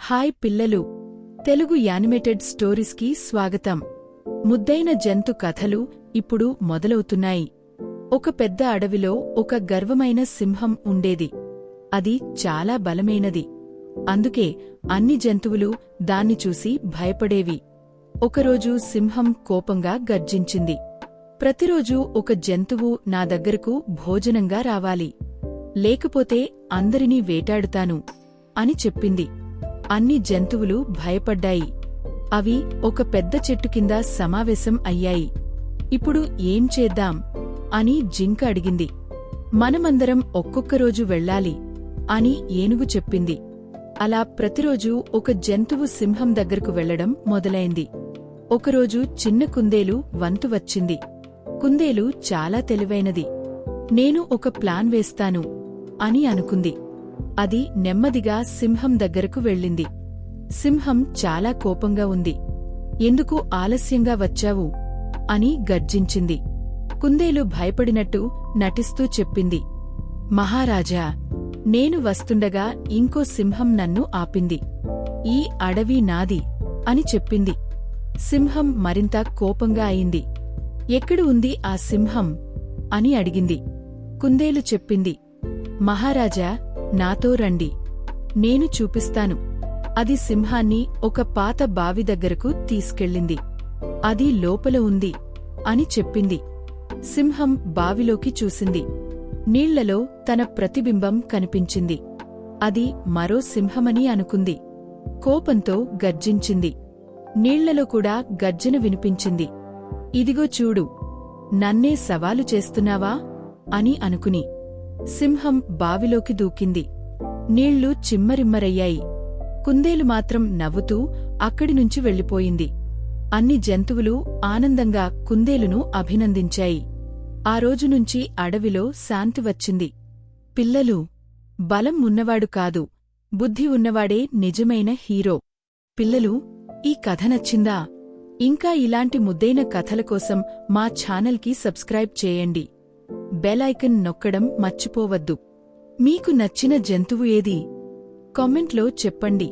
Hi పిల్లలు, Telugu animated స్టోరీస్కి స్వాగతం. ముద్దైన జంతు కథలు ఇప్పుడు మొదలవుతున్నాయి. ఒక పెద్ద అడవిలో ఒక గర్వమైన సింహం ఉండేది. అది చాలా బలమైనది. అందుకే అన్ని జంతువులు దాన్ని చూసి భయపడేవి. ఒకరోజు సింహం కోపంగా గర్జించింది. ప్రతిరోజూ ఒక జంతువు నా దగ్గరకు భోజనంగా రావాలి, లేకపోతే అందరినీ వేటాడుతాను అని చెప్పింది. అన్ని జంతువులు భయపడ్డాయి. అవి ఒక పెద్ద చెట్టు కింద సమావేశం అయ్యాయి. ఇప్పుడు ఏం చేద్దాం అని జింక అడిగింది. మనమందరం ఒక్కొక్క రోజు వెళ్ళాలి అని ఏనుగు చెప్పింది. అలా ప్రతిరోజూ ఒక జంతువు సింహం దగ్గరకు వెళ్లడం మొదలైంది. ఒకరోజు చిన్న కుందేలు వంతు వచ్చింది. కుందేలు చాలా తెలివైనది. నేను ఒక ప్లాన్ వేస్తాను అని అనుకుంది. అది నెమ్మదిగా సింహం దగ్గరకు వెళ్ళింది. సింహం చాలా కోపంగా ఉంది. ఎందుకు ఆలస్యంగా వచ్చావు అని గర్జించింది. కుందేలు భయపడినట్టు నటిస్తూ చెప్పింది, మహారాజా, నేను వస్తుండగా ఇంకో సింహం నన్ను ఆపింది. ఈ అడవి నాది అని చెప్పింది. సింహం మరింత కోపంగా అయింది. ఎక్కడు ఉంది ఆ సింహం అని అడిగింది. కుందేలు చెప్పింది, మహారాజా, నాతో రండి, నేను చూపిస్తాను. అది సింహాన్ని ఒక పాత బావి దగ్గరకు తీసుకెళ్ళింది. అది లోపల ఉంది అని చెప్పింది. సింహం బావిలోకి చూసింది. నీళ్లలో తన ప్రతిబింబం కనిపించింది. అది మరో సింహమని అనుకుంది. కోపంతో గర్జించింది. నీళ్లలో కూడా గర్జన వినిపించింది. ఇదిగో చూడు, నన్నే సవాలు చేస్తున్నావా అని అనుకుని సింహం బావిలోకి దూకింది. నీళ్లు చిమ్మరిమ్మరయ్యాయి. కుందేలు మాత్రం నవ్వుతూ అక్కడినుంచి వెళ్ళిపోయింది. అన్ని జంతువులు ఆనందంగా కుందేలును అభినందించాయి. ఆ రోజునుంచి అడవిలో శాంతి వచ్చింది. పిల్లలు, బలం ఉన్నవాడు కాదు, బుద్ధి ఉన్నవాడే నిజమైన హీరో. పిల్లలు, ఈ కథ నచ్చిందా? ఇంకా ఇలాంటి ముద్దైన కథల కోసం మా ఛానల్కి సబ్స్క్రైబ్ చేయండి. బెల్ ఐకాన్ నొక్కడం మర్చిపోవద్దు. మీకు నచ్చిన జంతువు ఏది? కామెంట్లో చెప్పండి.